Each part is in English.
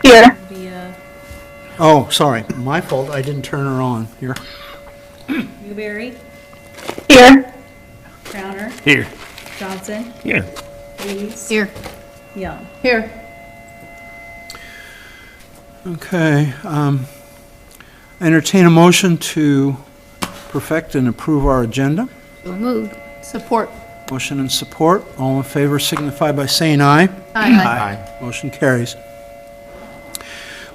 Here. Via Oh, sorry, my fault, I didn't turn her on. Here. Newberry, Here. Crowner, Here. Johnson, Here. Lees, Here. Young. Here. Okay, entertain a motion to perfect and approve our agenda. So moved. Support. Motion and support. All in favor signify by saying aye. Aye. Motion carries.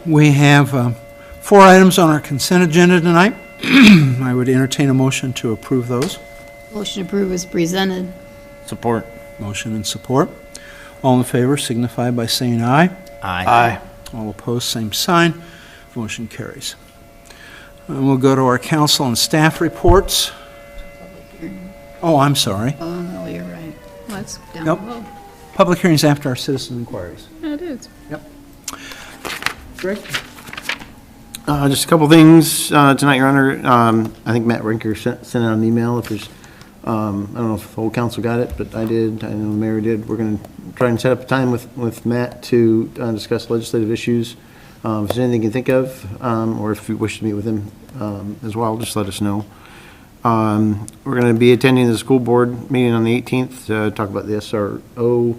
We have 4 items on our consent agenda tonight. I would entertain a motion to approve those. Motion approved is presented. Support. Motion and support. All in favor signify by saying aye. Aye. All opposed, same sign. Motion carries. And we'll go to our council and staff reports. Oh, I'm sorry. Oh, no, you're right. Well, that's down Nope. below. Public hearings after our citizen inquiries. Yeah, it is. Greg? Just a couple things tonight, Your Honor. I think Matt Rinker sent out an email. If there's, I don't know if the whole council got it, but I did. I know Mary did. We're going to try and set up a time with Matt to discuss legislative issues. If there's anything you can think of, or if you wish to meet with him as well, just let us know. We're going to be attending the school board meeting on the 18th to talk about the SRO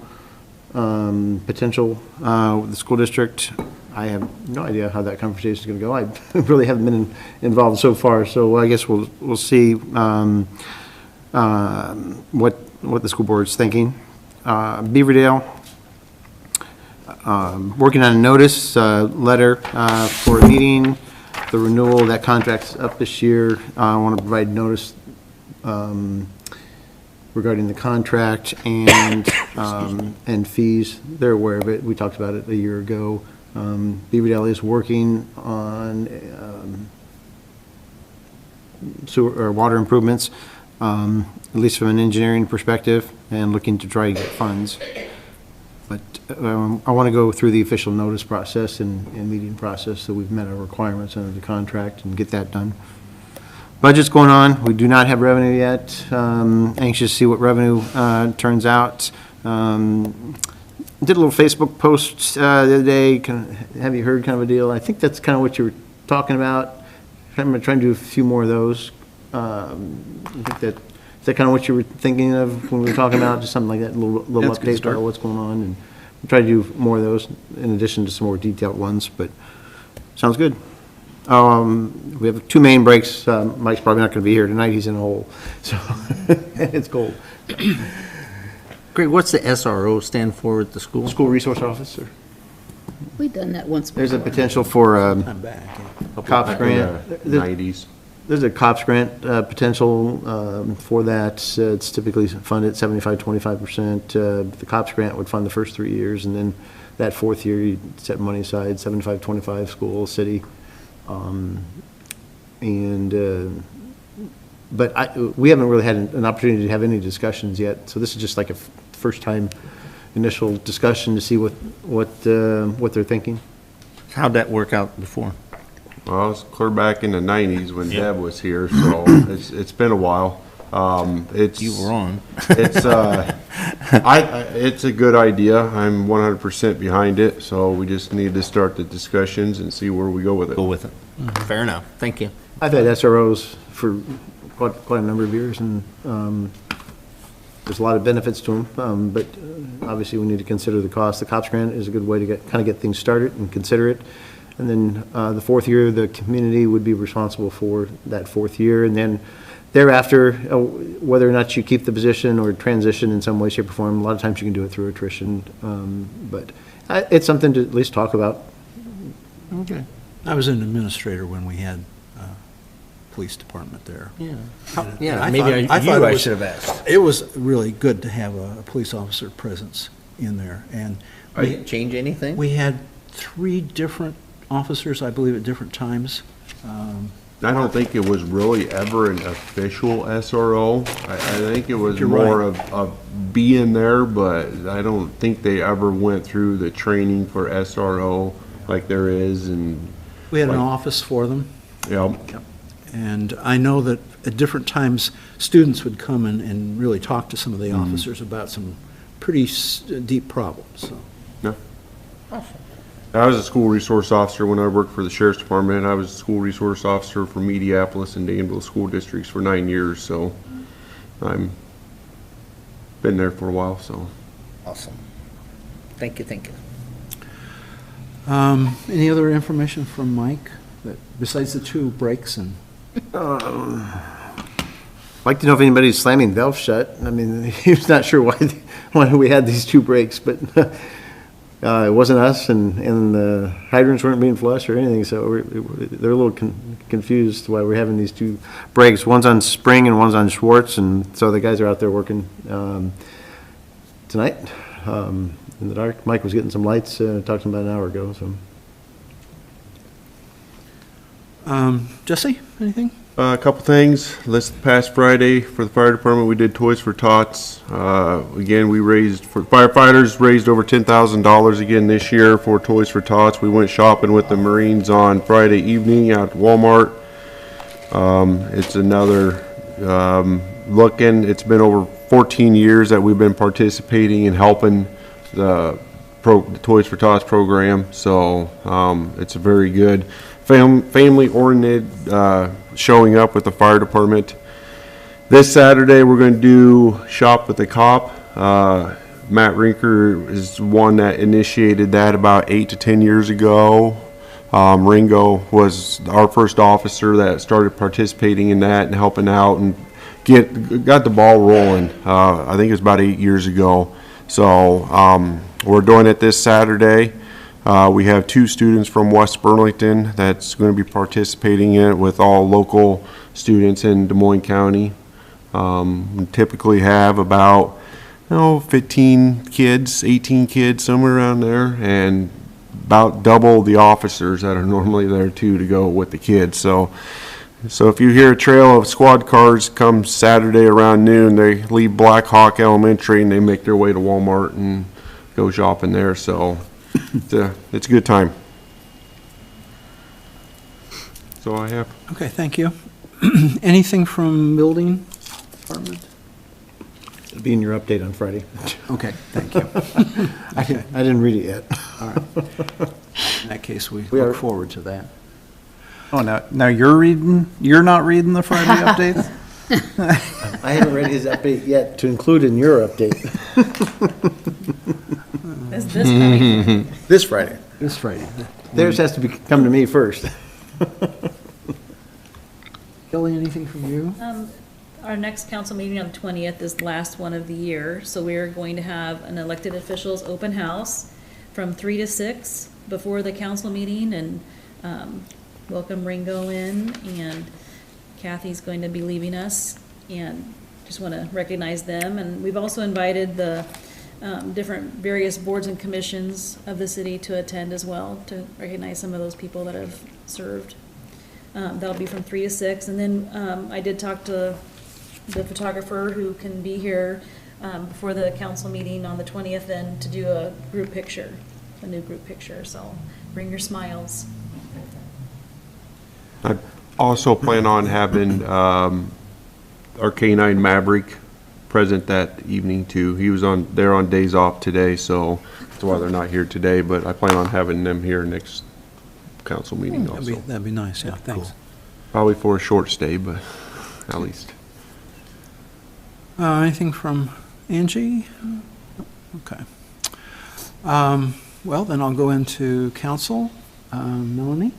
potential with the school district. I have no idea how that conversation is going to go. I really haven't been involved so far, so I guess we'll see what the school board's thinking. Beaverdale, working on a notice letter for a meeting. The renewal of that contract's up this year. I want to provide notice regarding the contract and fees. They're aware of it. We talked about it a year ago. Beaverdale is working on sewer or water improvements, at least from an engineering perspective, and looking to try to get funds. But I want to go through the official notice process and meeting process so we've met our requirements under the contract and get that done. Budget's going on. We do not have revenue yet. Anxious to see what revenue turns out. Did a little Facebook post the other day. Have you heard kind of a deal? I think that's kind of what you were talking about. I'm trying to do a few more of those. I think that is that kind of what you were thinking of when we were talking about, just something like that, a little update about what's going on, and we'll try to do more of those in addition to some more detailed ones. But sounds good. We have 2 main breaks. Mike's probably not going to be here tonight. He's in a hole, so it's cold. Greg, what's the SRO stand for at the school? School resource officer. We've done that once before. There's a potential for I'm back. Yeah. COPS grant. 90s. There's a COPS grant potential for that. It's typically funded 75-25%. The COPS grant would fund the first 3 years, and then that 4th year, you set money aside, 75-25, school, city. But we haven't really had an opportunity to have any discussions yet, so this is just like a first time initial discussion to see what they're thinking. How'd that work out before? Well, it's clear back in the 90s when Deb was here, so it's been a while. You were on. It's it's a good idea. I'm 100% behind it, so we just need to start the discussions and see where we go with it. Go with it. Fair enough. Thank you. I've had SROs for quite a number of years, and there's a lot of benefits to them, but obviously we need to consider the cost. The COPS grant is a good way to get things started and consider it. And then the 4th year, the community would be responsible for that 4th year. And then thereafter, whether or not you keep the position or transition in some way, shape, or form, a lot of times you can do it through attrition. But it's something to at least talk about. Okay. I was an administrator when we had police department there. Yeah. And Yeah, I maybe thought it I was- should have asked. It was really good to have a police officer presence in there. And we, Change anything? we had 3 different officers, I believe, at different times. I don't think it was really ever an official SRO. I think it was You're more right. of being there, but I don't think they ever went through the training for SRO like there is. And We had an Like- office for them. yeah, And I know that at different times, students would come and really talk to some of the officers about some pretty deep problems. So. yeah. I was a school resource officer when I worked for the sheriff's department. I was a school resource officer for Mediapolis and Danville school districts for 9 years, so I'm been there for a while, so. Awesome. Thank you, thank you. Any other information from Mike, that besides the 2 breaks and? Like to know if anybody's slamming valves shut. I mean, he was not sure why we had these 2 breaks, but it wasn't us, and the hydrants weren't being flushed or anything, so they're a little confused why we're having these 2 breaks. One's on Spring and one's on Schwartz, and so the guys are out there working tonight in the dark. Mike was getting some lights, talked to him about an hour ago, so. Jesse, anything? A couple things. This past Friday for the fire department, we did Toys for Tots. Again, we raised, for firefighters, raised over $10,000 again this year for Toys for Tots. We went shopping with the Marines on Friday evening out at Walmart. It's another it's been over 14 years that we've been participating and helping the Toys for Tots program. So it's a very good family-oriented showing up with the fire department. This Saturday, we're going to do Shop with the Cop. Matt Rinker is one that initiated that about 8 to 10 years ago. Ringo was our first officer that started participating in that and helping out and got the ball rolling. I think it was about 8 years ago. So we're doing it this Saturday. We have 2 students from West Burlington that's going to be participating in it with all local students in Des Moines County. We typically have about 15 kids, 18 kids, somewhere around there, and about double the officers that are normally there too to go with the kids. So if you hear a trail of squad cars come Saturday around noon, they leave Black Hawk Elementary and they make their way to Walmart and go shopping there. So it's a good time. That's all I have. Okay, thank you. Anything from building department? It'll be in your update on Friday. Okay, thank you. I didn't read it yet. All right. In that case, we We are- look forward to that. Oh, now you're not reading the Friday updates? I haven't read his update yet to include in your update. Is this coming? This Friday. This Friday. Theirs has to come to me first. Kelly, anything from you? Our next council meeting on the 20th is the last one of the year, so we are going to have an elected officials open house from 3 to 6 before the council meeting, and welcome Ringo in, and Kathy's going to be leaving us, and just want to recognize them. And we've also invited the different various boards and commissions of the city to attend as well, to recognize some of those people that have served. That'll be from 3 to 6. And then I did talk to the photographer who can be here before the council meeting on the 20th then to do a group picture, a new group picture. So bring your smiles. I also plan on having our K9 Maverick present that evening too. He was they're on days off today, so that's why they're not here today, but I plan on having them here next council meeting also. That'd be nice, yeah, thanks. Probably for a short stay, but at least. Anything from Angie? Okay. Well, then I'll go into council. Melanie?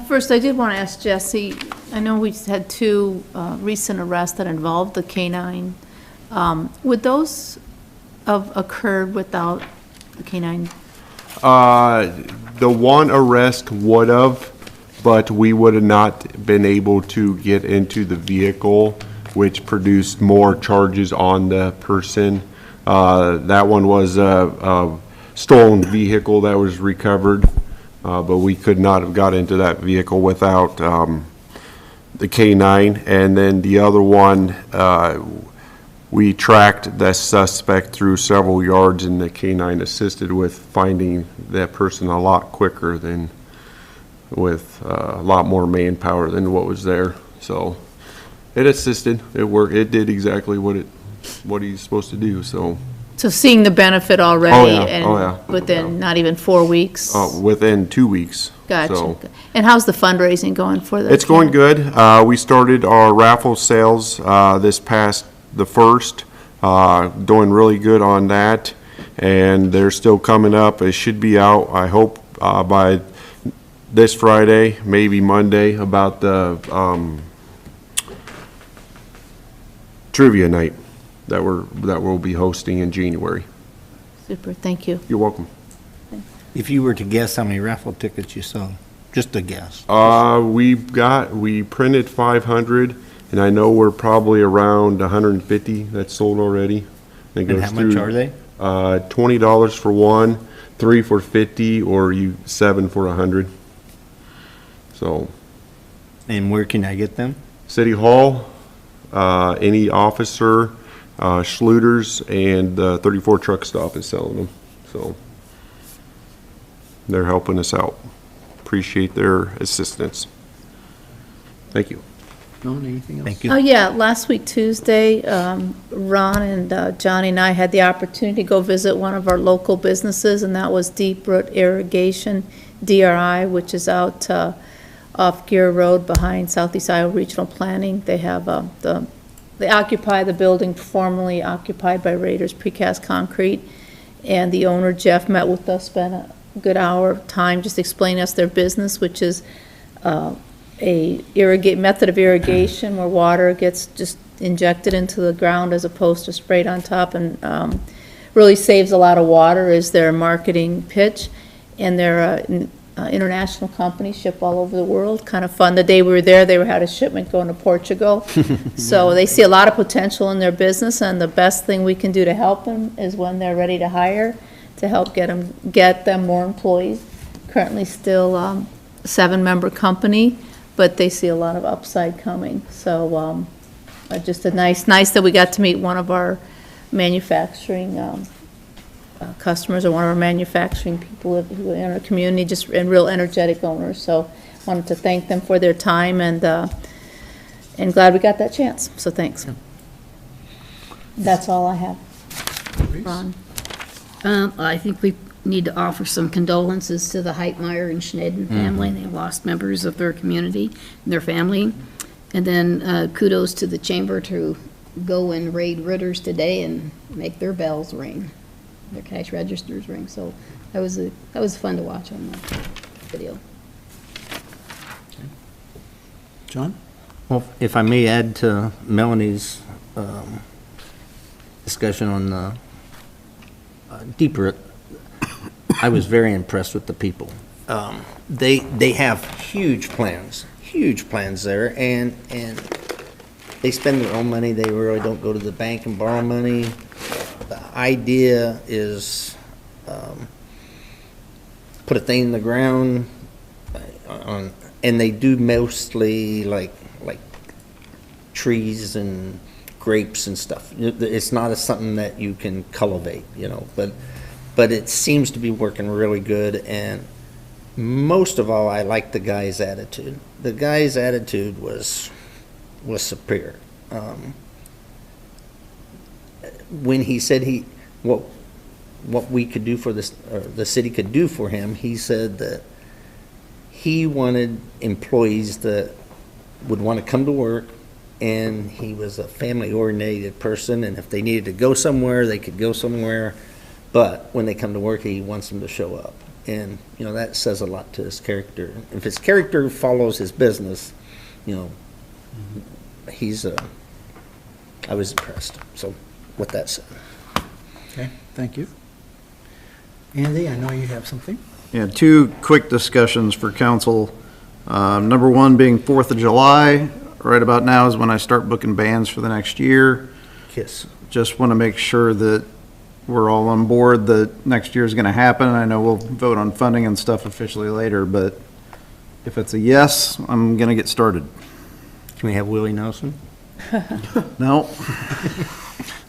First, I did want to ask Jesse, I know we had 2 recent arrests that involved the K-9. Would those have occurred without the K-9? The one arrest would have, but we would have not been able to get into the vehicle, which produced more charges on the person. That one was a stolen vehicle that was recovered. But we could not have got into that vehicle without the K-9. And then the other one, we tracked the suspect through several yards, and the K-9 assisted with finding that person a lot quicker than with a lot more manpower than what was there. So it assisted. It worked. It did exactly what he's supposed to do. So So seeing the benefit already? Oh, yeah. And Oh, yeah. within not even 4 weeks? Within 2 weeks. Gotcha. So, And how's the fundraising going for the? it's going good. We started our raffle sales this past the first, doing really good on that, and they're still coming up. It should be out, I hope, by this Friday, maybe Monday, about the trivia night that we'll be hosting in January. Super, thank you. You're welcome. If you were to guess how many raffle tickets you sold, just a guess. We printed 500, and I know we're probably around 150 that's sold already. It And goes how much through, are they? $20 for one, 3 for 50, or 7 for 100. So, And where can I get them? City Hall, any officer, Schluter's, and the 34 truck stop is selling them. So, they're helping us out. Appreciate their assistance. Thank you. John, anything else? Thank Oh, you. yeah, last week Tuesday, Ron and Johnny and I had the opportunity to go visit one of our local businesses, and that was Deep Root Irrigation, DRI, which is out off Gear Road behind Southeast Iowa Regional Planning. They have they occupy the building formerly occupied by Raiders Precast Concrete, and the owner, Jeff, met with us, spent a good hour of time just explaining us their business, which is a method of irrigation where water gets just injected into the ground as opposed to sprayed on top, and really saves a lot of water is their marketing pitch. And they're an international company, ship all over the world. Kind of fun. The day we were there, they had a shipment going to Portugal. So they see a lot of potential in their business, and the best thing we can do to help them is when they're ready to hire, to help get them more employees. Currently still a 7-member company, but they see a lot of upside coming. So just nice that we got to meet one of our manufacturing customers, or one of our manufacturing people who are in our community, just and real energetic owners. So wanted to thank them for their time, and glad we got that chance. So thanks. That's all I have. Ron? I think we need to offer some condolences to the Heitmeyer and Schneiden family. They lost members of their community and their family. And then kudos to the chamber to go and raid Ritter's today and make their bells ring, their cash registers ring. So that was fun to watch on the video. John? Well, if I may add to Melanie's discussion on the Deep Root, I was very impressed with the people. They have huge plans there, and they spend their own money. They really don't go to the bank and borrow money. The idea is put a thing in the ground, and they do mostly like trees and grapes and stuff. It's not something that you can cultivate, but it seems to be working really good. And most of all, I like the guy's attitude. The guy's attitude was superior. When he said what we could do for this, or the city could do for him, he said that he wanted employees that would want to come to work, and he was a family-oriented person, and if they needed to go somewhere, they could go somewhere, but when they come to work, he wants them to show up. And, that says a lot to his character. If his character follows his business, I was impressed. So, with that said. Okay, thank you. Andy, I know you have something. Yeah, 2 quick discussions for council. Number 1 being 4th of July. Right about now is when I start booking bands for the next year. Kiss. Just want to make sure that we're all on board that next year is going to happen. I know we'll vote on funding and stuff officially later, but if it's a yes, I'm going to get started. Can we have Willie Nelson? No?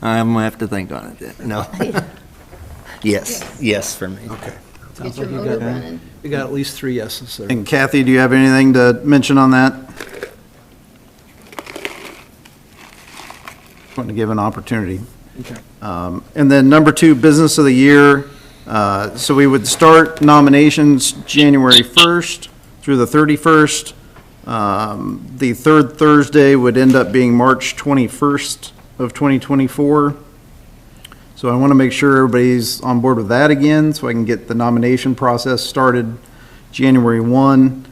I'm gonna have to think on it then. No. Yes for me. Okay. Get Sounds your like you motor got, running. you got at least 3 yeses there. And Kathy, do you have anything to mention on that? Want to give an opportunity. And then number 2, Business of the Year. So we would start nominations January 1st through the 31st. The third Thursday would end up being March 21st of 2024. So I want to make sure everybody's on board with that again, so I can get the nomination process started January 1.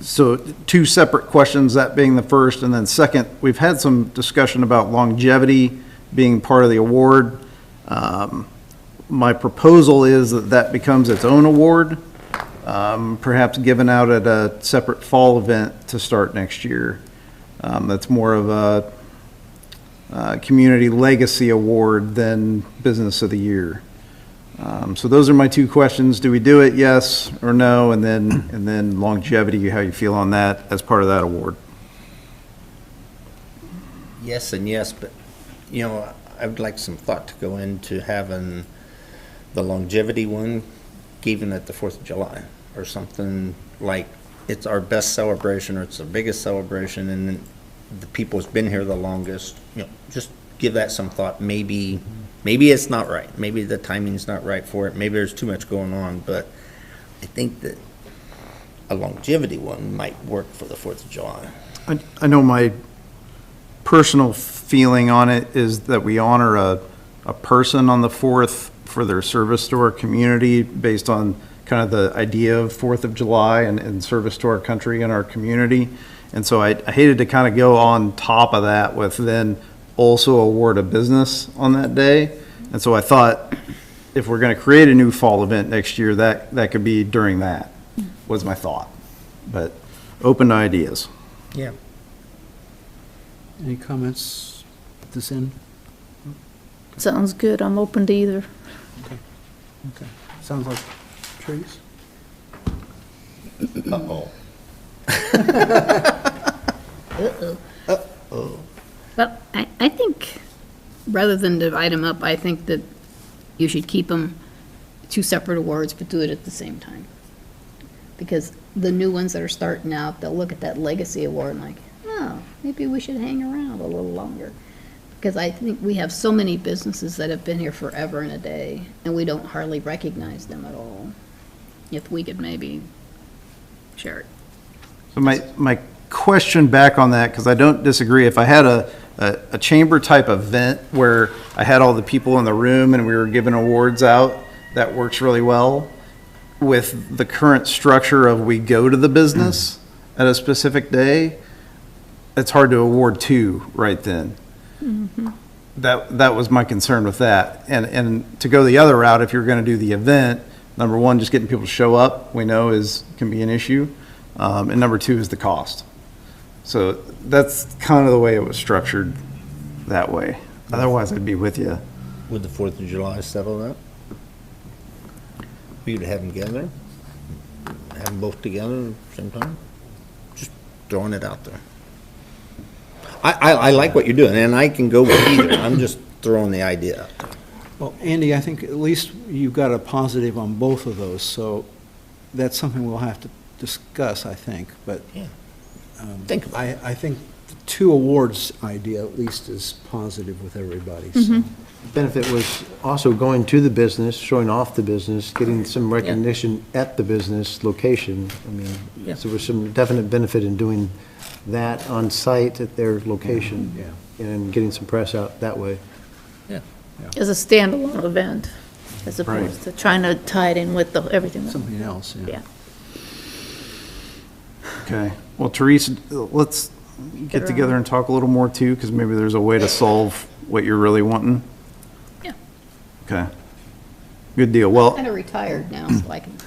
So 2 separate questions, that being the first, and then second, we've had some discussion about longevity being part of the award. My proposal is that that becomes its own award, perhaps given out at a separate fall event to start next year. That's more of a community legacy award than Business of the Year. So those are my 2 questions. Do we do it, yes or no? And then longevity, how you feel on that as part of that award? Yes and yes, but, you know, I would like some thought to go into having the longevity one given at the 4th of July or something like it's our best celebration or it's the biggest celebration and then the people who's been here the longest, you know, just give that some thought. Maybe it's not right. Maybe the timing's not right for it. Maybe there's too much going on, but I think that a longevity one might work for the 4th of July. I know my personal feeling on it is that we honor a person on the 4th for their service to our community based on kind of the idea of 4th of July and service to our country and our community. And so I hated to kind of go on top of that with then also award a business on that day. And so I thought if we're going to create a new fall event next year, that could be during that, was my thought. But open to ideas. Yeah. Any comments at this end? Sounds good. I'm open to either. Okay. Sounds like trees. Uh-oh. Uh-oh. Uh-oh. Well, I think, rather than divide them up, I think that you should keep them 2 separate awards, but do it at the same time. Because the new ones that are starting out, they'll look at that legacy award and like, oh, maybe we should hang around a little longer. Because I think we have so many businesses that have been here forever and a day, and we don't hardly recognize them at all. If we could maybe share it. So my question back on that, because I don't disagree, if I had a chamber type event where I had all the people in the room and we were giving awards out, that works really well. With the current structure of we go to the business at a specific day, it's hard to award 2 right then. That was my concern with that. And to go the other route, if you're going to do the event, number 1, just getting people to show up, we know can be an issue. And number 2 is the cost. So that's kind of the way it was structured that way. Otherwise, I'd be with you. Would the 4th of July settle that? We would have them together? Have them both together at the same time? Just throwing it out there. I like what you're doing, and I can go with either. I'm just throwing the idea out there. Well, Andy, I think at least you've got a positive on both of those, so that's something we'll have to discuss, I think. But Yeah. Think about it. I think the 2 awards idea at least is positive with everybody, so. Benefit was also going to the business, showing off the business, getting some recognition at the business location. I mean, Yeah. so there was some definite benefit in doing that on site at their location. Yeah. And getting some press out that way. As a standalone event, as opposed to trying to tie it in with everything. Something else, yeah. Yeah. Okay. Well, Teresa, let's get together and talk a little more too, because maybe there's a way to solve what you're really wanting. Yeah. Okay. Good deal. Well, Kind of retired now, so I can.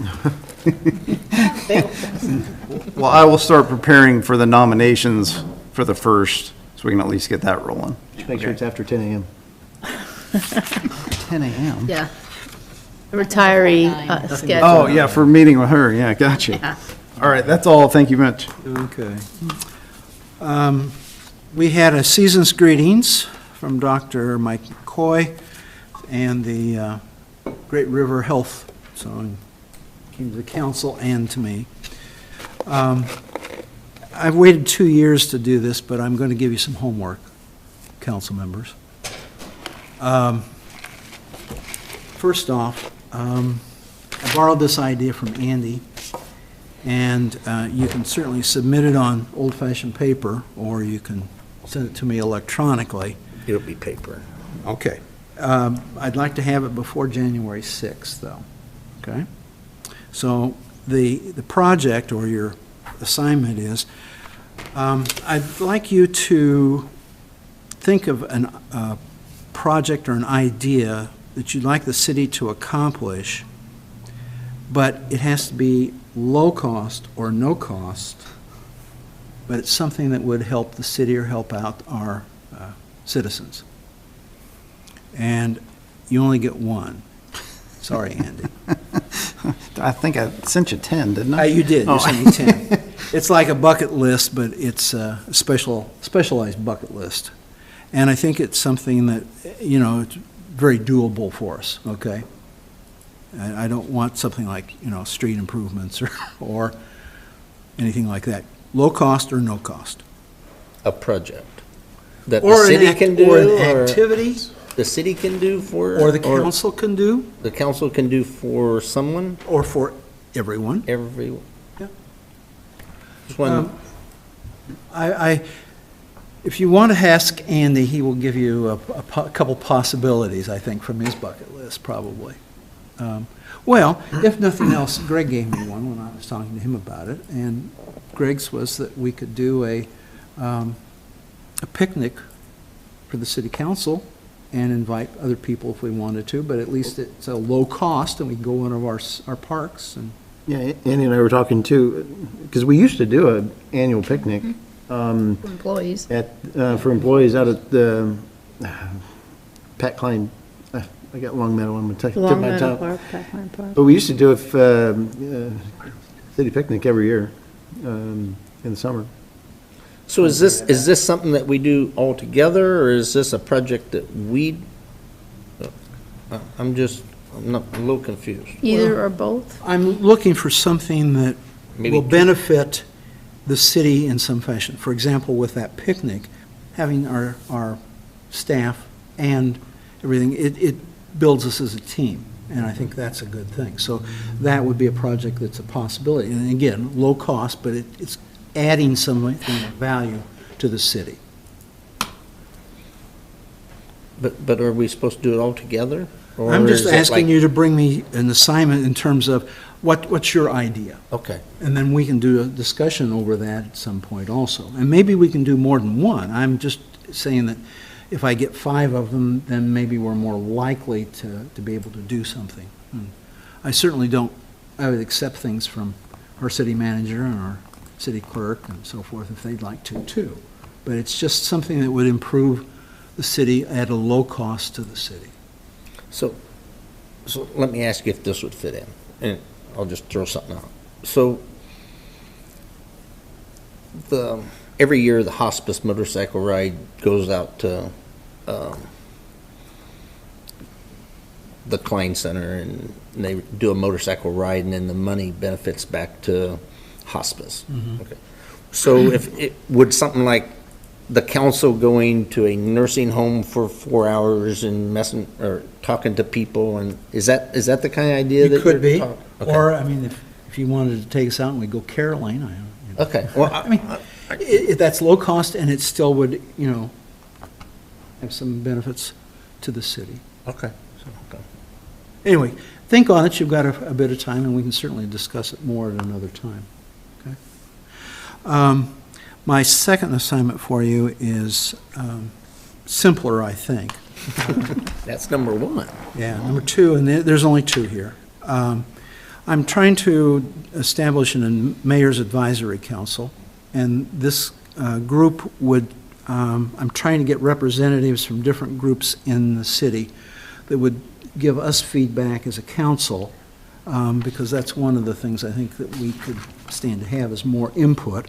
well, I will start preparing for the nominations for the 1st, so we can at least get that rolling. Just make sure it's after 10 a.m. 10 a.m. Yeah. Retiree schedule. Oh, yeah, for meeting with her. Yeah, gotcha. Yeah. All right, that's all. Thank you much. Okay. We had a season's greetings from Dr. Mike McCoy and the Great River Health Zone. Came to the council and to me. I've waited 2 years to do this, but I'm going to give you some homework, council members. First off, I borrowed this idea from Andy, and you can certainly submit it on old-fashioned paper, or you can send it to me electronically. It'll be paper. Okay. I'd like to have it before January 6th, though, okay? So the project, or your assignment is, I'd like you to think of a project or an idea that you'd like the city to accomplish, but it has to be low cost or no cost, but it's something that would help the city or help out our citizens. And you only get one. Sorry, Andy. I think I sent you 10, didn't I? You did, you Oh. sent me 10. It's like a bucket list, but it's a specialized bucket list. And I think it's something that, you know, it's very doable for us, okay? I don't want something like, you know, street improvements or anything like that. Low cost or no cost. A project that the Or an city can do, or an or activity, the city can do for, or the council can do, the council can do for someone, or for everyone. everyone. Yeah. Just one, If you want to ask Andy, he will give you a couple possibilities, I think, from his bucket list, probably. Well, if nothing else, Greg gave me one when I was talking to him about it, and Greg's was that we could do a picnic for the city council and invite other people if we wanted to, but at least it's a low cost, and we can go one of our parks and. Yeah, Andy and I were talking too, because we used to do an annual picnic For employees. for employees out at the Pat Klein, I got Long Meadow on my tip of my tongue. But we used to do a city picnic every year in the summer. so is this something that we do all together, or is this a project that we, I'm not, a little confused. Either or both? I'm looking for something that Maybe will two. benefit the city in some fashion. For example, with that picnic, having our staff and everything, it builds us as a team, and I think that's a good thing. So that would be a project that's a possibility. And again, low cost, but it's adding something of value to the city. But are we supposed to do it all together? Or I'm just is it asking like- you to bring me an assignment in terms of what's your idea? Okay, And then we can do a discussion over that at some point also. And maybe we can do more than one. I'm just saying that if I get 5 of them, then maybe we're more likely to be able to do something. I certainly don't, I would accept things from our city manager and our city clerk and so forth if they'd like to too. But it's just something that would improve the city at a low cost to the city. so let me ask you if this would fit in, and I'll just throw something out. So every year, the hospice motorcycle ride goes out to the Klein Center, and they do a motorcycle ride, and then the money benefits back to hospice. Okay. So would something like the council going to a nursing home for 4 hours and messing, or talking to people, and is that the kind of idea that It could be, Okay. or, I mean, if you wanted to take us out and we go caroling, I don't know. Okay, well, I mean, that's low cost and it still would, you know, have some benefits to the city. okay. Anyway, think on it, you've got a bit of time, and we can certainly discuss it more at another time, okay? My second assignment for you is simpler, I think. That's number 1. Yeah, number 2, and there's only 2 here. I'm trying to establish a mayor's advisory council, and this group would, I'm trying to get representatives from different groups in the city that would give us feedback as a council, because that's one of the things I think that we could stand to have is more input.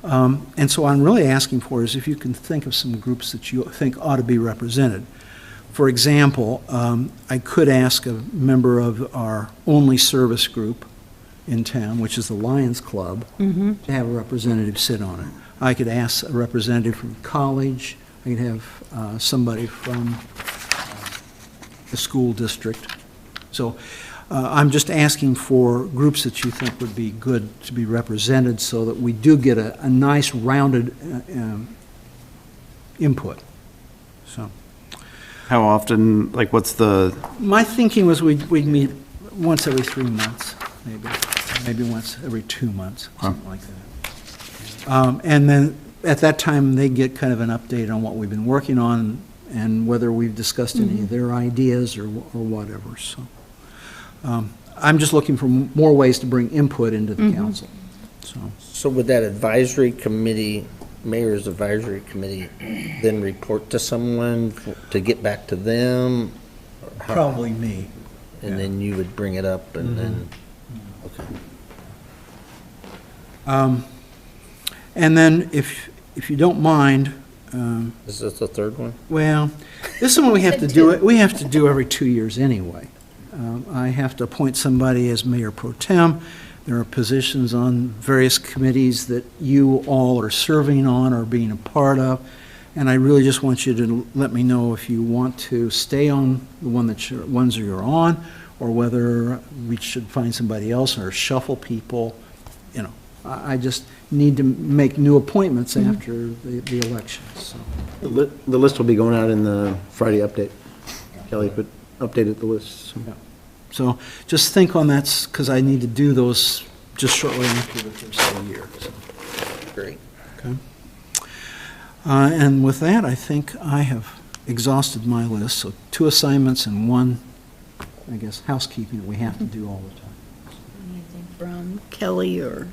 And so what I'm really asking for is if you can think of some groups that you think ought to be represented. For example, I could ask a member of our only service group in town, which is the Lions Club, to have a representative sit on it. I could ask a representative from college. I could have somebody from the school district. So I'm just asking for groups that you think would be good to be represented so that we do get a nice rounded input. So How often, like, what's the, my thinking was we'd meet once every 3 months, maybe once every 2 months, something like that. And then at that time, they get kind of an update on what we've been working on and whether we've discussed any of their ideas or whatever, so. I'm just looking for more ways to bring input into the council, so. So would that advisory committee, mayor's advisory committee, then report to someone to get back to them? Probably me. And then you would bring it up and then, okay. And then if you don't mind, Is this the third one? well, this one we have to do it, we have to do every 2 years anyway. I have to appoint somebody as mayor pro tem. There are positions on various committees that you all are serving on or being a part of, and I really just want you to let me know if you want to stay on the ones that you're on, or whether we should find somebody else or shuffle people, you know. I just need to make new appointments after the election, so. The list will be going out in the Friday update. Kelly updated the list. So. Yeah. So just think on that, because I need to do those just shortly after the first of the year. So. Great. Okay. And with that, I think I have exhausted my list. So 2 assignments and 1, I guess, housekeeping that we have to do all the time. Anything from Kelly or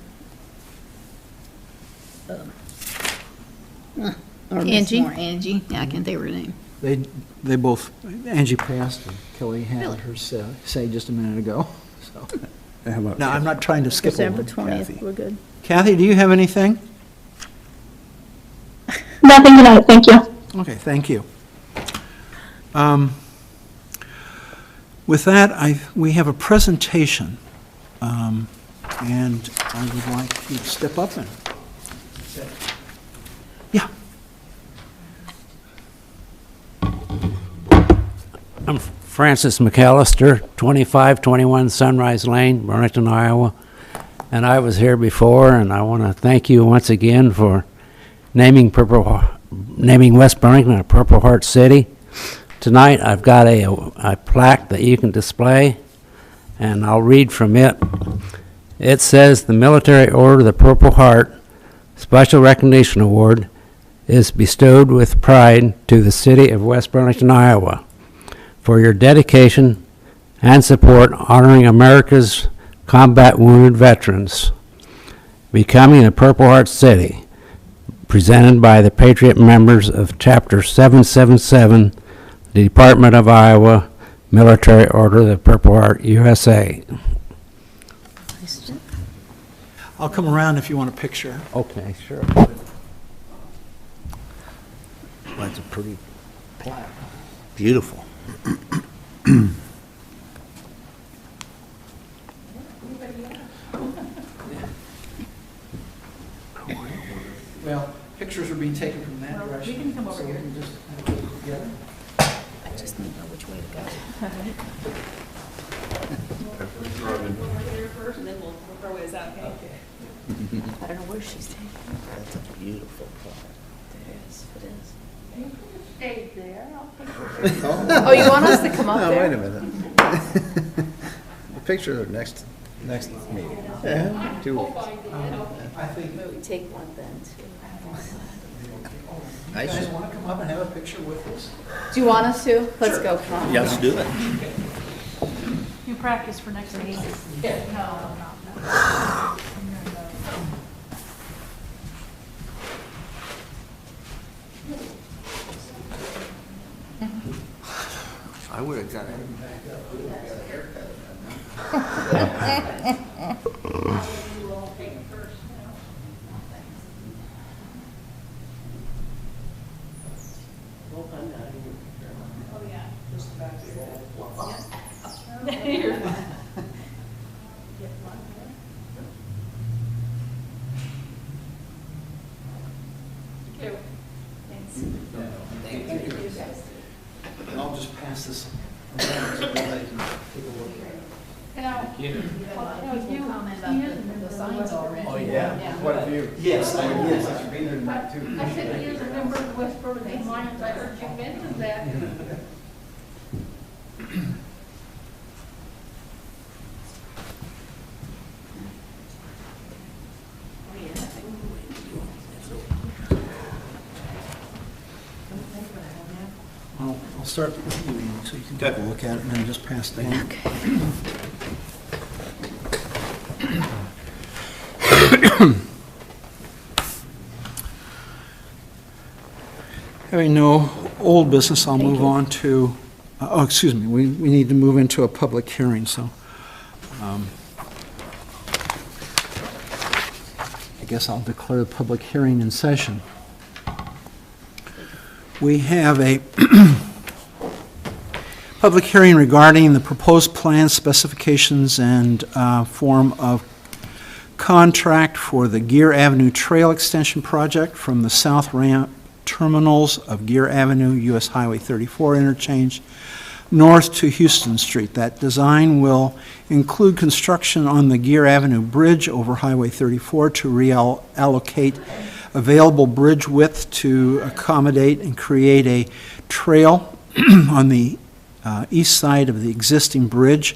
Miss Angie? Moore, Angie, yeah, I can't think of her name. They both, Angie passed and Kelly had Really? her say just a minute ago. So. How about No, I'm not trying to skip over. December 20th, Kathy. we're good. Kathy, do you have anything? Nothing tonight, thank you. Okay, thank you. With that, we have a presentation, and I would like you to step up and, yeah. I'm Francis McAllister, 2521 Sunrise Lane, Burlington, Iowa. And I was here before, and I want to thank you once again for naming West Burlington a Purple Heart City. Tonight, I've got a plaque that you can display, and I'll read from it. It says, "The Military Order of the Purple Heart Special Recognition Award is bestowed with pride to the city of West Burlington, Iowa, for your dedication and support honoring America's combat wounded veterans. Becoming a Purple Heart City, presented by the Patriot members of Chapter 777, the Department of Iowa, Military Order of the Purple Heart, USA." I'll come around if you want a picture. Okay, sure. That's a pretty plaque. Beautiful. Well, pictures are being taken from that direction. we can come over so we here. can just have it together. I just need to know which way to go. First, and then we'll throw it out, okay? I don't know where she's taking. That's a beautiful plaque. It is. Oh, you want us to come up no, wait a there? minute. The pictures are next meeting. Yeah, 2 weeks. I think, Maybe we take one then, too. you guys want to come up and have a picture with us? Do you want us to? Let's go, come on. Yeah, let's do it. You practice for next meeting? No. I would have got it. And I'll just pass this around. Quite a few. Yes, yes, you've been there tonight too. I said, here's a member of West Burlington Lions, I heard you mention that. I'll start with you, so you can take a look at it and then just pass that on. Having no old business, I'll move on to, excuse me, we need to move into a public hearing, so I guess I'll declare the public hearing in session. We have a public hearing regarding the proposed plan specifications and form of contract for the Gear Avenue Trail Extension Project from the south ramp terminals of Gear Avenue, US Highway 34 interchange, north to Houston Street. That design will include construction on the Gear Avenue Bridge over Highway 34 to reallocate available bridge width to accommodate and create a trail on the east side of the existing bridge.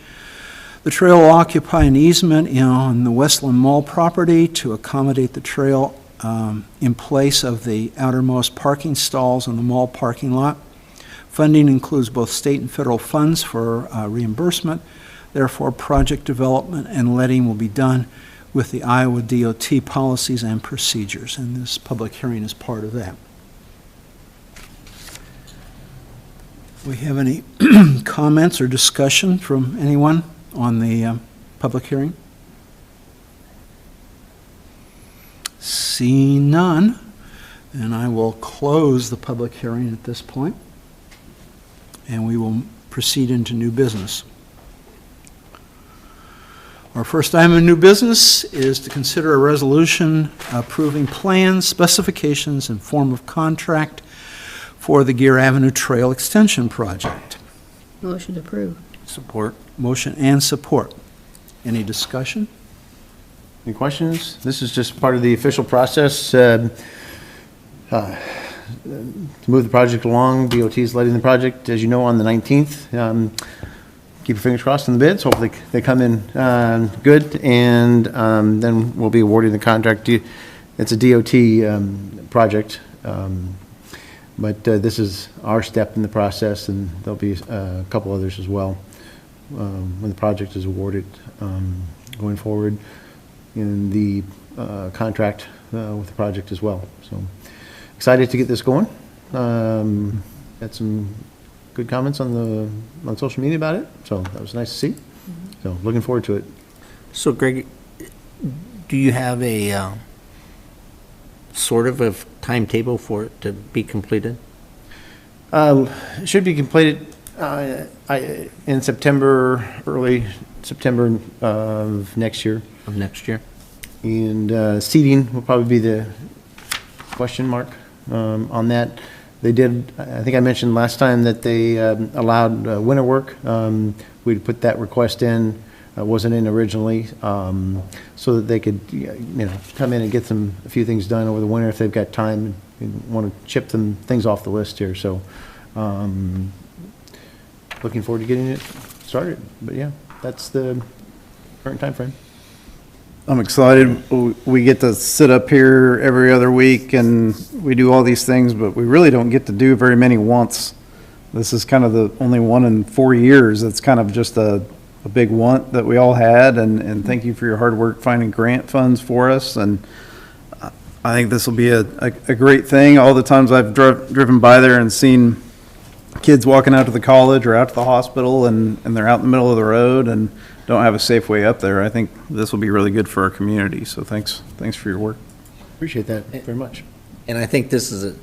The trail will occupy an easement on the Westland Mall property to accommodate the trail in place of the outermost parking stalls in the mall parking lot. Funding includes both state and federal funds for reimbursement. Therefore, project development and letting will be done with the Iowa DOT policies and procedures, and this public hearing is part of that. We have any comments or discussion from anyone on the public hearing? Seeing none, and I will close the public hearing at this point, and we will proceed into new business. Our first item of new business is to consider a resolution approving plans, specifications, and form of contract for the Gear Avenue Trail Extension Project. Motion approved. Support. Motion and support. Any discussion? Any questions? This is just part of the official process to move the project along. DOT is letting the project, as you know, on the 19th. Keep your fingers crossed on the bids. Hopefully they come in good, and then we'll be awarding the contract. It's a DOT project, but this is our step in the process, and there'll be a couple others as well when the project is awarded going forward in the contract with the project as well. So excited to get this going. Had some good comments on social media about it, so that was nice to see. So looking forward to it. So Greg, do you have a sort of a timetable for it to be completed? It should be completed in September, early September of next year. Of next year? And seating will probably be the question mark on that. They did, I think I mentioned last time that they allowed winter work. We'd put that request in, wasn't in originally, so that they could, come in and get a few things done over the winter if they've got time and want to chip them things off the list here. So looking forward to getting it started. But yeah, that's the current time frame. I'm excited. We get to sit up here every other week and we do all these things, but we really don't get to do very many once. This is kind of the only one in 4 years. It's kind of just a big want that we all had, and thank you for your hard work finding grant funds for us. And I think this will be a great thing. All the times I've driven by there and seen kids walking out to the college or out to the hospital, and they're out in the middle of the road and don't have a safe way up there. I think this will be really good for our community. So thanks for your work. Appreciate that very much. And I think this is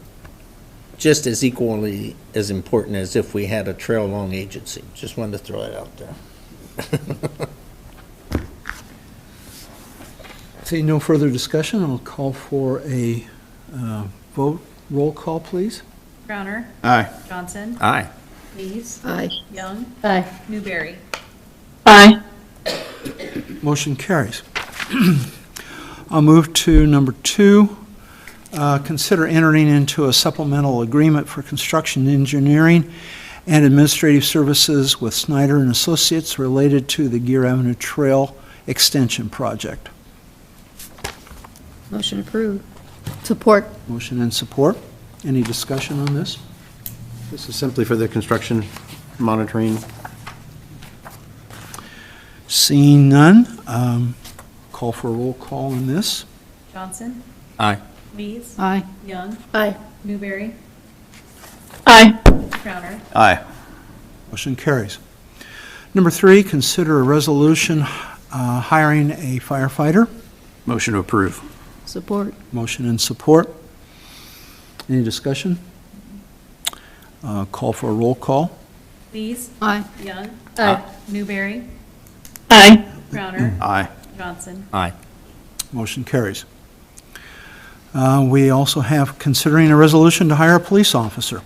just as equally as important as if we had a trail long agency. Just wanted to throw that out there. See no further discussion, I'll call for a vote. Roll call, please. Crowner. Aye. Johnson. Aye. Lees. Aye. Young. Aye. Newberry. Aye. Motion carries. I'll move to number 2. Consider entering into a supplemental agreement for construction engineering and administrative services with Snyder and Associates related to the Gear Avenue Trail Extension Project. Motion approved. Support. Motion and support. Any discussion on this? This is simply for the construction monitoring. Seeing none, call for a roll call on this. Johnson? Aye. Lees? Aye. Young? Aye. Newberry? Aye. Crowner? Aye. Motion carries. Number 3, consider a resolution hiring a firefighter. Motion to approve. Support. Motion and support. Any discussion? Call for a roll call. Lees? Aye. Young? Aye. Newberry? Aye. Crowner? Aye. Johnson? Aye. Motion carries. We also have considering a resolution to hire a police officer.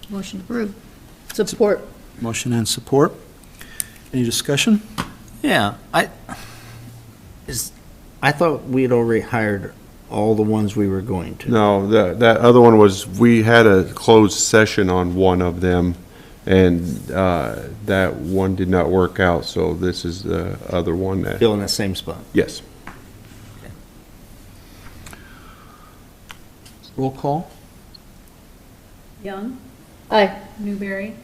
Motion approved. Support. Motion and support. Any discussion? Yeah, I thought we had already hired all the ones we were going to. No, that other one was, we had a closed session on one of them, and that one did not work out, so this is the other one that, Still in that same spot. yes. Roll call. Young? Aye. Newberry?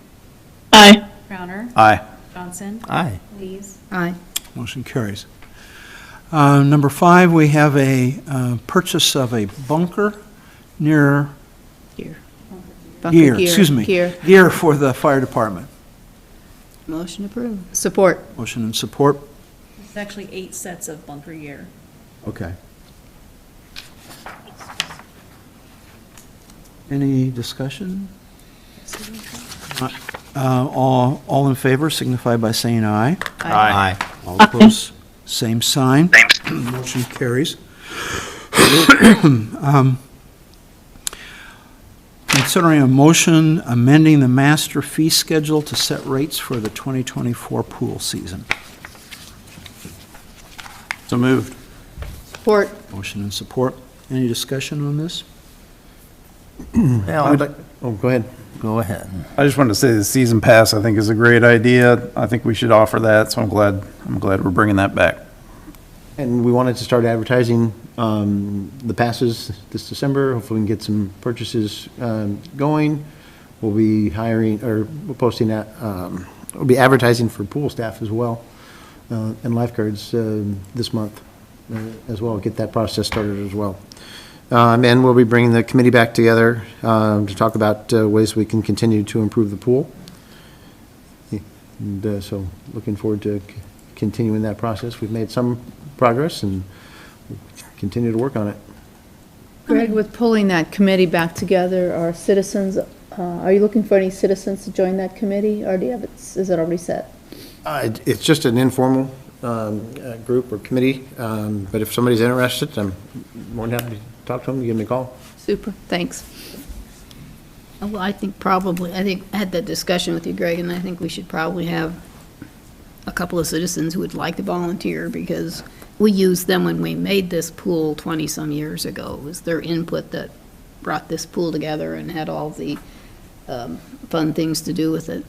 Aye. Crowner? Aye. Johnson? Aye. Lees? Aye. Motion carries. Number 5, we have a purchase of a bunker near Bunker gear for the fire department. Motion approved. Support. Motion and support. It's actually 8 sets of bunker gear. Okay. Any discussion? All in favor signify by saying aye. Aye. All opposed, same sign. Motion carries. Considering a motion amending the master fee schedule to set rates for the 2024 pool season. So moved. Support. Motion and support. Any discussion on this? Well, Oh, go ahead. go ahead. I just wanted to say the season pass, I think, is a great idea. I think we should offer that, so I'm glad we're bringing that back. And we wanted to start advertising the passes this December. Hopefully we can get some purchases going. We'll be hiring, or we're posting that, we'll be advertising for pool staff as well, and lifeguards this month as well. Get that process started as well. And we'll be bringing the committee back together to talk about ways we can continue to improve the pool. And so looking forward to continuing that process. We've made some progress and we'll continue to work on it. Greg, with pulling that committee back together, are citizens, are you looking for any citizens to join that committee, or do you have it, is it already set? It's just an informal group or committee, but if somebody's interested, I'm more than happy to talk to them, give me a call. Super, thanks. Well, I think I had that discussion with you, Greg, and I think we should probably have a couple of citizens who would like to volunteer, because we used them when we made this pool 20-some years ago. It was their input that brought this pool together and had all the fun things to do with it.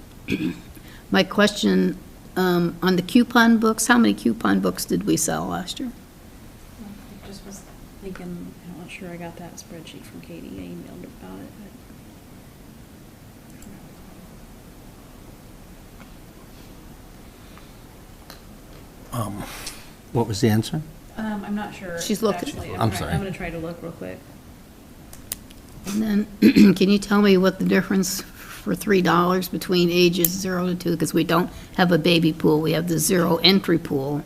My question, on the coupon books, how many coupon books did we sell last year? I just was thinking, I'm not sure I got that spreadsheet from Katie. I emailed about it, but. What was the answer? I'm not sure. She's looking. actually. I'm sorry. I'm gonna try to look real quick. And then, can you tell me what the difference for $3 between ages 0 to 2? Because we don't have a baby pool, we have the 0 entry pool,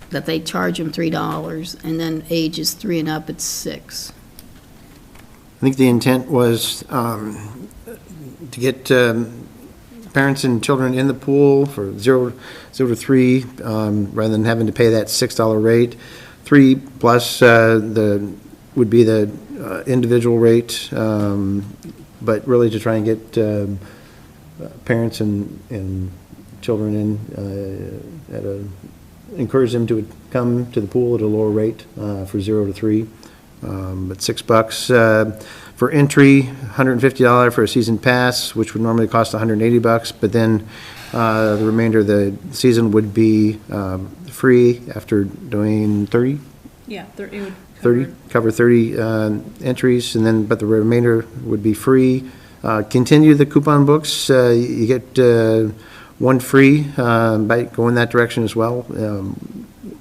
that they charge them $3, and then ages 3 and up, it's $6. I think the intent was to get parents and children in the pool for 0 to 3, rather than having to pay that $6 rate. 3 plus would be the individual rate, but really to try and get parents and children in at encourage them to come to the pool at a lower rate for 0 to 3. But $6 for entry, $150 for a season pass, which would normally cost $180, but then the remainder of the season would be free after doing 30? Yeah, it would 30, cover 30 entries, and then, but the remainder would be free. Continue the coupon books, you get one free by going that direction as well.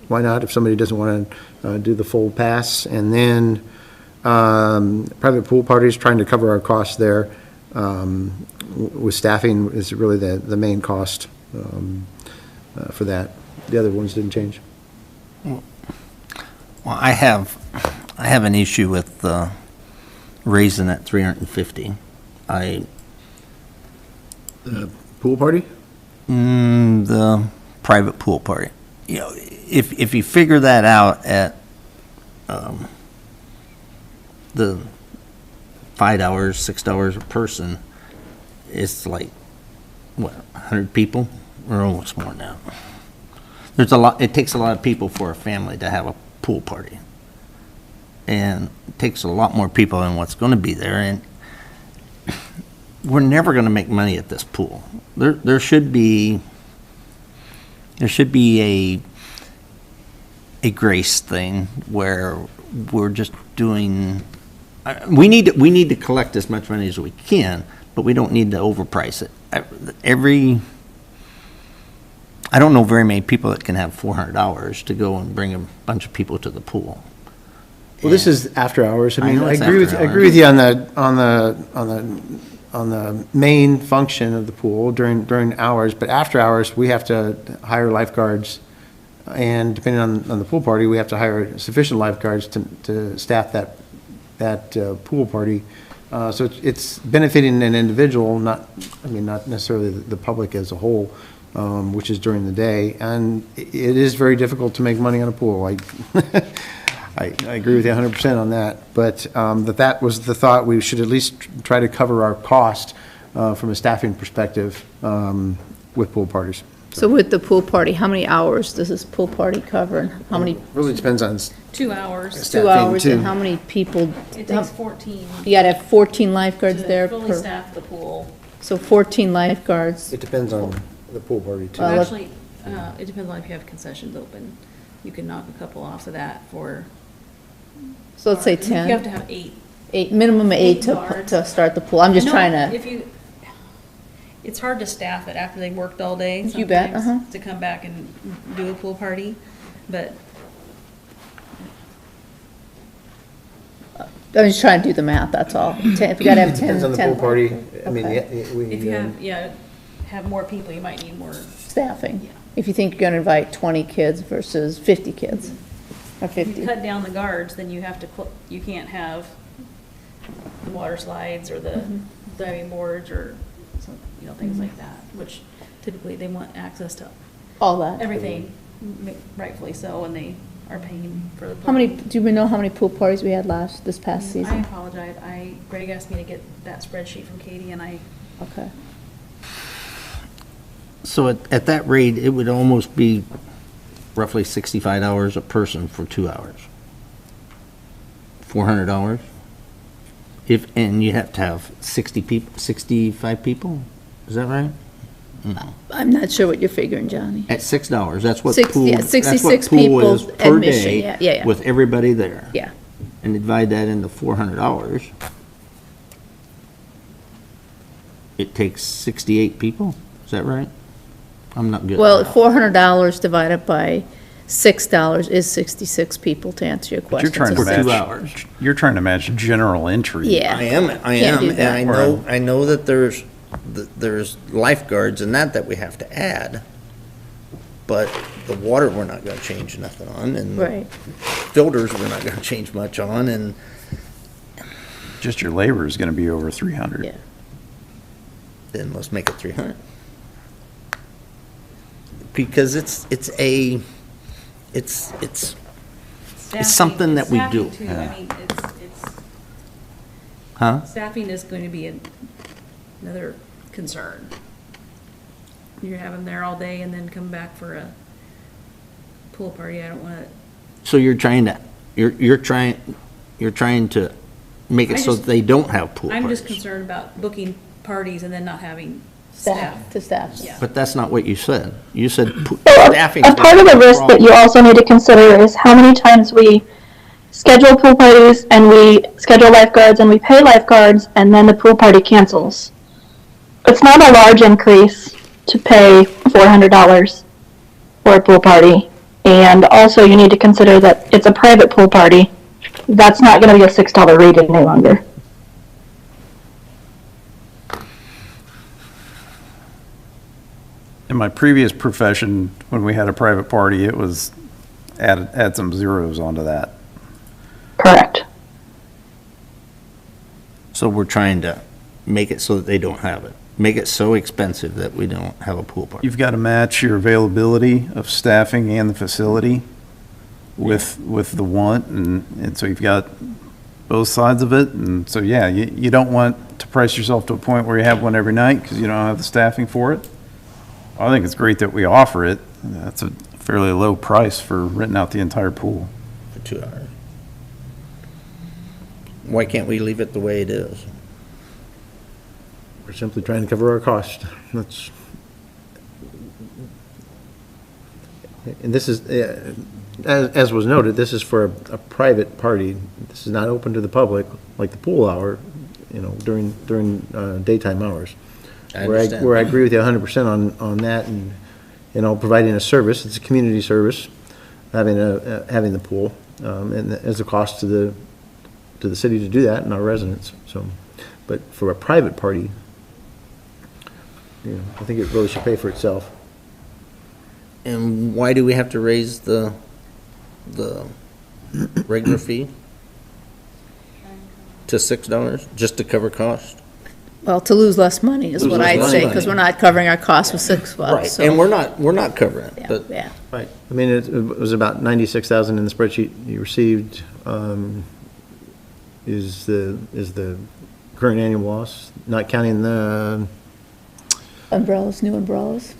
Why not, if somebody doesn't want to do the full pass? And then private pool parties, trying to cover our costs there. With staffing is really the main cost for that. The other ones didn't change. Well, I have an issue with raising that 350. Pool party? The private pool party. You know, if you figure that out at the $5, $6 a person, it's like, what, 100 people? Or almost more now. There's a lot, it takes a lot of people for a family to have a pool party. And it takes a lot more people than what's going to be there. And we're never going to make money at this pool. There should be a grace thing where we're just doing. We need to collect as much money as we can, but we don't need to overprice it. I don't know very many people that can have $400 to go and bring a bunch of people to the pool. Well, this is after hours. I I mean, know I it's agree after with you on the main function of the pool during hours, but after hours, we have to hire lifeguards. And depending on the pool party, we have to hire sufficient lifeguards to staff that pool party. So it's benefiting an individual, not necessarily the public as a whole, which is during the day. And it is very difficult to make money on a pool. I agree with you 100% on that. But that was the thought, we should at least try to cover our cost from a staffing perspective with pool parties. So with the pool party, how many hours does this pool party cover? And how many, Really depends on 2 hours. Staffing, 2 hours, too. and how many people? It takes 14 You gotta have 14 lifeguards to there fully per, staff the pool. so 14 lifeguards. It depends on the pool party too. Well, Actually, it depends on if you have concessions open. You can knock a couple off of that for. So let's say You have 10, to have 8. 8, minimum of 8 guards. to start the pool. I'm just No, trying to, If you, it's hard to staff it after they've worked all day You bet, sometimes, to come back and do a pool party, but I'm just trying to do the math, that's all. If you gotta have 10, Depends on the 10 pool party. I mean, Okay. if you have more people, you might need more. staffing. Yeah. If you think you're gonna invite 20 kids versus 50 kids, or If you 50. cut down the guards, then you have to, you can't have the water slides or the diving boards or some, things like that, which typically they want access to All that. everything, rightfully so, and they are paying for the. How many, parking. do we know how many pool parties we had this past I season? apologize. Greg asked me to get that spreadsheet from Katie, and I, Okay. So at that rate, it would almost be roughly $65 a person for 2 hours. $400. And you have to have 65 people? Is that right? No. I'm not sure what you're figuring, Johnny. At $6, that's what Six- pool, yeah, that's what 66 pool people is per admission, day yeah, yeah, yeah. with everybody there. Yeah. And divide that into $400. It takes 68 people, is that right? I'm not good. Well, at that. $400 divided by $6 is 66 people, to answer your But question. you're trying So to For 2 match, hours. you're trying to match general entry. Yeah. I am, Can't do and that. I know that there's lifeguards and that we have to add, but the water we're not gonna change nothing on, and Right. filters we're not gonna change much on, and Just your labor is going to be over 300. Yeah. then let's make it 300. Because it's something that we do. Staffing too, I mean, it's, Huh? staffing is going to be another concern. You have them there all day and then come back for pool party, I don't want to. So you're trying to make it so that they don't have pool I'm just parties. concerned about booking parties and then not having staff. Staff, to staff. Yeah. But that's not what you said. You said So staffing. a part of the risk that you also need to consider is how many times we schedule pool parties and we schedule lifeguards and we pay lifeguards and then the pool party cancels. It's not a large increase to pay $400 for a pool party. And also you need to consider that it's a private pool party. That's not going to be a $6 rate any longer. In my previous profession, when we had a private party, it was add some zeros onto that. Correct. So we're trying to make it so that they don't have it. Make it so expensive that we don't have a pool party. You've got to match your availability of staffing and the facility with the want, and so you've got both sides of it, and so, yeah, you don't want to price yourself to a point where you have one every night because you don't have the staffing for it. I think it's great that we offer it. That's a fairly low price for renting out the entire pool. For 2 hours. Why can't we leave it the way it is? We're simply trying to cover our cost. That's, and this is, as was noted, this is for a private party. This is not open to the public, like the pool hour, during daytime hours. I Where understand. I agree with you 100% on that, and, providing a service, it's a community service, having the pool, and there's a cost to the city to do that and our residents, so. But for a private party, I think it really should pay for itself. And why do we have to raise the regular fee to $6, just to cover cost? Well, to lose less money is Lose what less I'd money. say, because we're not covering our costs with $6, Right, so. and we're not covering it, Yeah, but yeah. Right. I mean, it was about 96,000 in the spreadsheet you received, is the current annual loss, not counting the, Umbrellas, new umbrellas,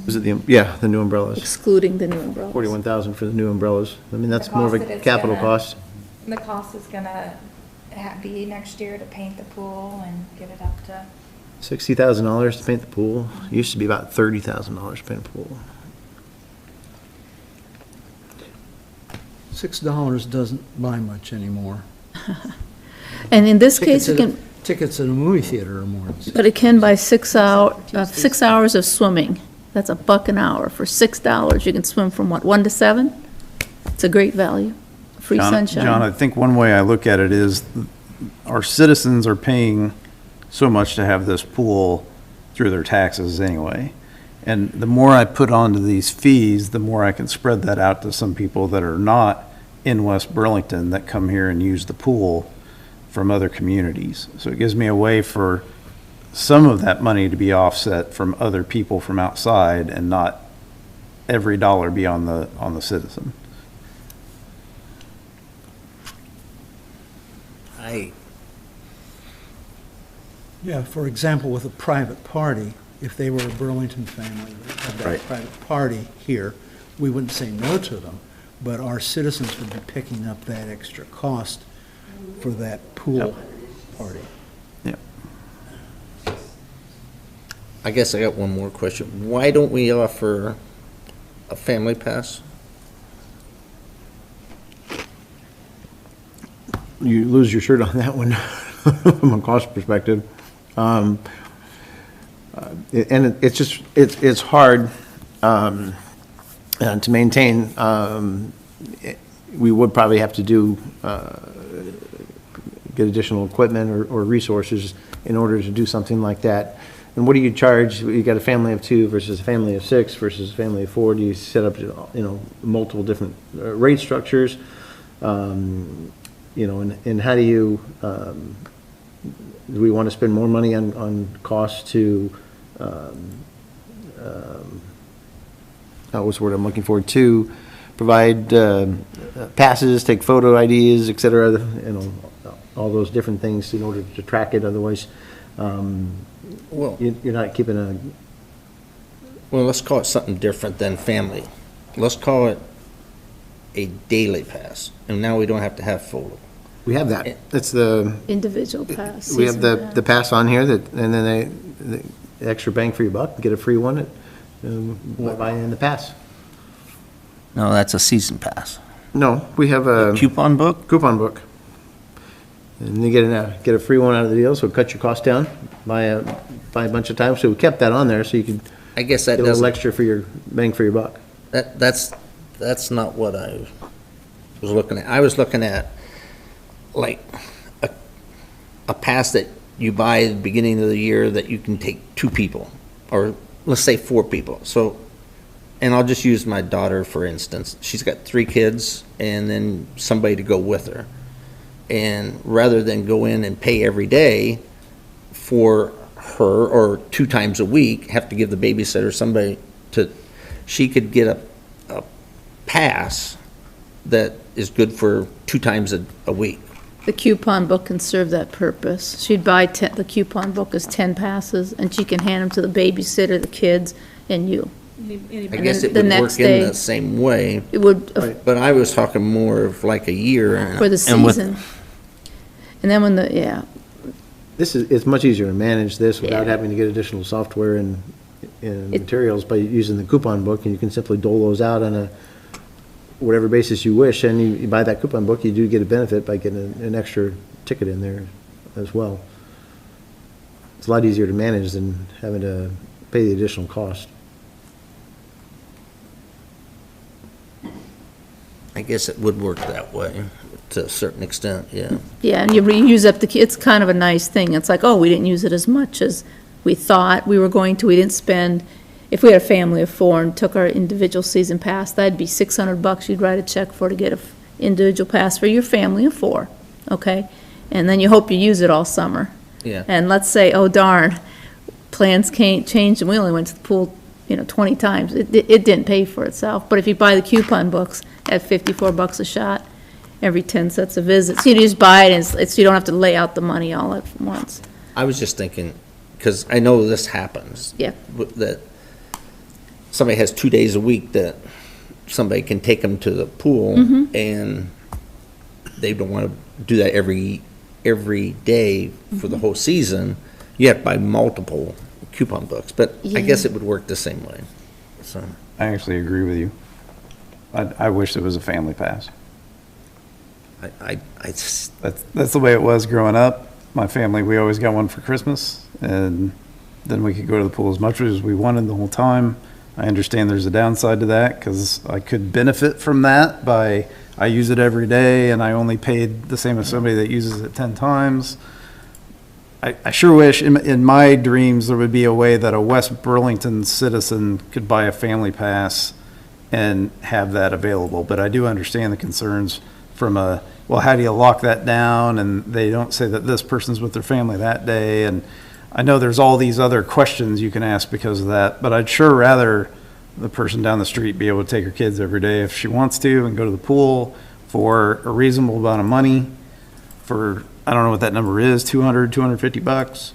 is it the new umbrellas? excluding the new umbrellas. 41,000 for the new umbrellas. I mean, that's The more of cost a that it's capital gonna- cost. The cost is gonna be next year to paint the pool and get it up to, $60,000 to paint the pool. It used to be about $30,000 to paint a pool. $6 doesn't buy much anymore. And in this case, it can, Tickets at a movie theater are more. but it can buy 6 hours of swimming. That's $1 an hour. For $6, you can swim from what, 1 to 7? It's a great value. Free sunshine. John, I think one way I look at it is our citizens are paying so much to have this pool through their taxes anyway. And the more I put onto these fees, the more I can spread that out to some people that are not in West Burlington that come here and use the pool from other communities. So it gives me a way for some of that money to be offset from other people from outside and not every dollar be on the citizen. Yeah, for example, with a private party, if they were a Burlington family that had that Right. private party here, we wouldn't say no to them, but our citizens would be picking up that extra cost for that pool party. I guess I got one more question. Why don't we offer a family pass? You lose your shirt on that one from a cost perspective. And it's hard to maintain. We would probably have to get additional equipment or resources in order to do something like that. And what do you charge? You got a family of 2 versus a family of 6 versus a family of 4. Do you set up, multiple different rate structures? And how do you, do we want to spend more money on costs to, what's the word I'm looking for, to provide passes, take photo IDs, et cetera, all those different things in order to track it, otherwise, Well, you're not keeping a, let's call it something different than family. Let's call it a daily pass, and now we don't have to have full. We have that. It's the, Individual pass. we have season the pass on here that, and then the extra bang for your buck, get a free one by buying the pass. No, that's a season pass. No, we have a Coupon book? coupon book. And you get a free one out of the deal, so cut your cost down, buy a bunch of times. So we kept that on there so you could I guess that get a little doesn't, extra for your bang for your buck. that's not what I was looking at. I was looking at, like, a pass that you buy at the beginning of the year that you can take 2 people, or let's say 4 people. So, and I'll just use my daughter, for instance. She's got 3 kids and then somebody to go with her. And rather than go in and pay every day for her, or 2 times a week, have to give the babysitter somebody to, she could get a pass that is good for 2 times a week. The coupon book can serve that purpose. She'd buy the coupon book is 10 passes, and she can hand them to the babysitter, the kids, and you. I And guess then it the would next work in day- the same way, It would, but I was talking more of like a year. for the and with- season. And then when This is, it's much easier to manage this without Yeah. having to get additional software and materials by using the coupon book, and you can simply dole those out on a whatever basis you wish, and you buy that coupon book, you do get a benefit by getting an extra ticket in there as well. It's a lot easier to manage than having to pay the additional cost. I guess it would work that way, to a certain extent, yeah. Yeah, and you reuse up it's kind of a nice thing. It's like, oh, we didn't use it as much as we thought we were going to. We didn't spend, if we had a family of 4 and took our individual season pass, that'd be $600 you'd write a check for to get a individual pass for your family of 4, okay? And then you hope you use it all summer. Yeah. And let's say, oh darn, plans can't change, and we only went to the pool, 20 times. It didn't pay for itself. But if you buy the coupon books at $54 a shot, every 10 sets of visits, you just buy it, and it's you don't have to lay out the money all at once. I was just thinking, because I know this happens. Yeah. That somebody has 2 days a week that somebody can take them to the pool, Mm-hmm. and they don't want to do that every day for the whole season. You have to buy multiple coupon books, but I guess it would work the same way, so. I actually agree with you. I wish it was a family pass. I just, That's the way it was growing up. My family, we always got one for Christmas, and then we could go to the pool as much as we wanted the whole time. I understand there's a downside to that, because I could benefit from that by, I use it every day, and I only paid the same as somebody that uses it 10 times. I sure wish, in my dreams, there would be a way that a West Burlington citizen could buy a family pass and have that available, but I do understand the concerns from well, how do you lock that down? And they don't say that this person's with their family that day. And I know there's all these other questions you can ask because of that, but I'd sure rather the person down the street be able to take her kids every day if she wants to and go to the pool for a reasonable amount of money for, I don't know what that number is, $200, $250.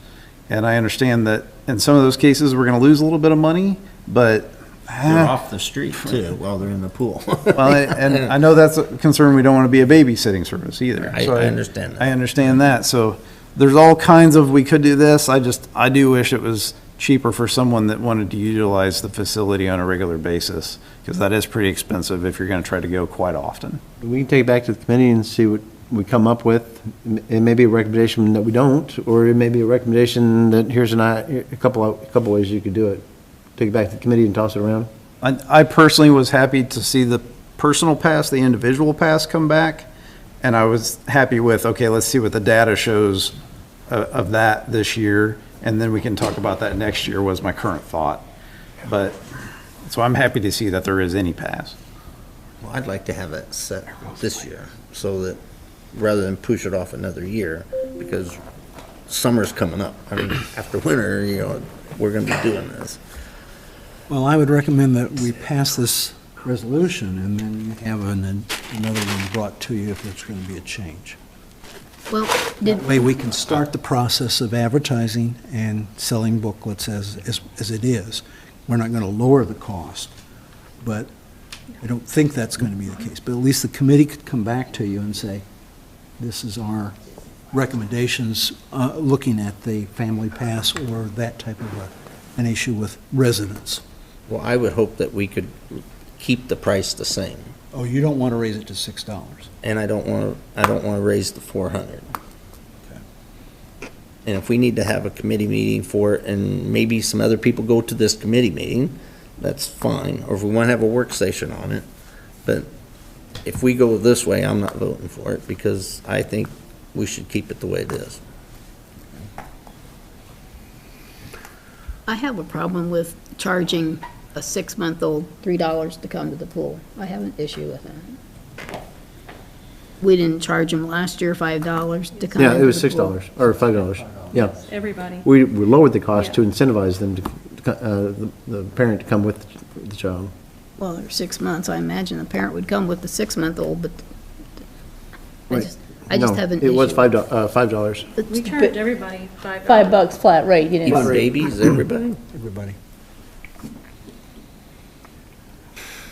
And I understand that in some of those cases, we're going to lose a little bit of money, but they're off the street too while they're in the pool. well, and I know that's a concern. We don't want to be a babysitting service either. I So understand that. I understand that. So there's all kinds of, we could do this. I do wish it was cheaper for someone that wanted to utilize the facility on a regular basis, because that is pretty expensive if you're going to try to go quite often. We can take it back to the committee and see what we come up with. It may be a recommendation that we don't, or it may be a recommendation that here's a couple ways you could do it. Take it back to the committee and toss it around. I personally was happy to see the personal pass, the individual pass come back, and I was happy with, okay, let's see what the data shows of that this year, and then we can talk about that next year, was my current thought. But, so I'm happy to see that there is any pass. Well, I'd like to have it set this year, so that, rather than push it off another year, because summer's coming up. I mean, after winter, we're gonna be doing this. Well, I would recommend that we pass this resolution and then have another one brought to you if there's going to be a change. Well, That way we can start the process of advertising and selling booklets as it is. We're not going to lower the cost, but I don't think that's going to be the case, but at least the committee could come back to you and say, this is our recommendations, looking at the family pass or that type of an issue with residents. Well, I would hope that we could keep the price the same, Oh, you don't want to raise it to $6? and I don't want to raise the 400. And if we need to have a committee meeting for it, and maybe some other people go to this committee meeting, that's fine, or if we want to have a work session on it. But if we go this way, I'm not voting for it, because I think we should keep it the way it is. I have a problem with charging a 6-month-old $3 to come to the pool. I have an issue with that. We didn't charge him last year $5 to come Yeah, into it was the pool. $6, or $5, yeah. Everybody. We lowered the cost to Yeah. incentivize them, the parent to come with the child. Well, they're 6 months. I imagine the parent would come with the 6-month-old, but Right. I just No, have an issue. It was $5. We charged everybody $5. $5 flat rate, you didn't. Even babies, everybody? Everybody.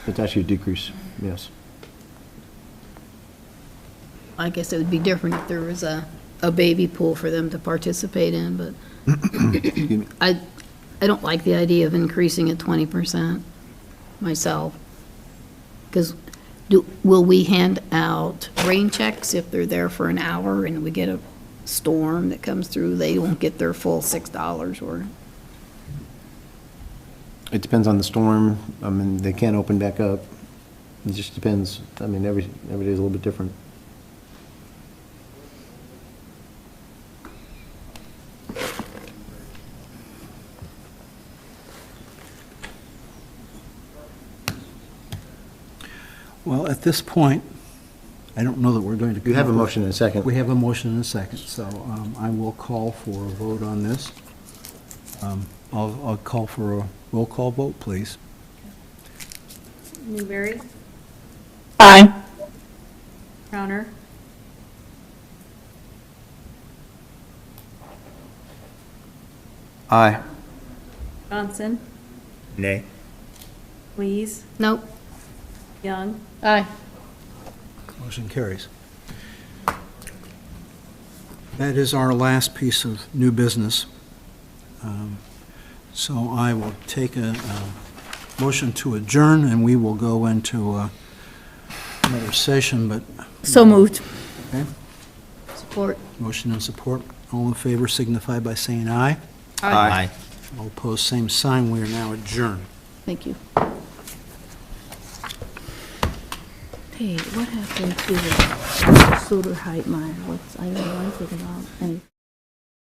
It's actually a decrease, yes. I guess it would be different if there was a baby pool for them to participate in, but I don't like the idea of increasing it 20% myself. Because will we hand out rain checks if they're there for an hour and we get a storm that comes through? They won't get their full $6 or, It depends on the storm. I mean, they can't open back up. It just depends. I mean, every day is a little bit different. Well, at this point, I don't know that we're going to. You have a come up with- motion and a second. We have a motion and a second, so I will call for a vote on this. I'll call for a roll call vote, please. Newberry, Aye. Crowner, Aye. Johnson, Nay. Lees, nope. Young, Aye. Motion carries. That is our last piece of new business. So I will take a motion to adjourn, and we will go into another session, but So moved. Support. motion and support. All in favor signify by saying aye. Aye. All opposed, same sign. We are now adjourned. Thank you. Hey, what happened to the Suter Heitmeyer? I don't know anything about any.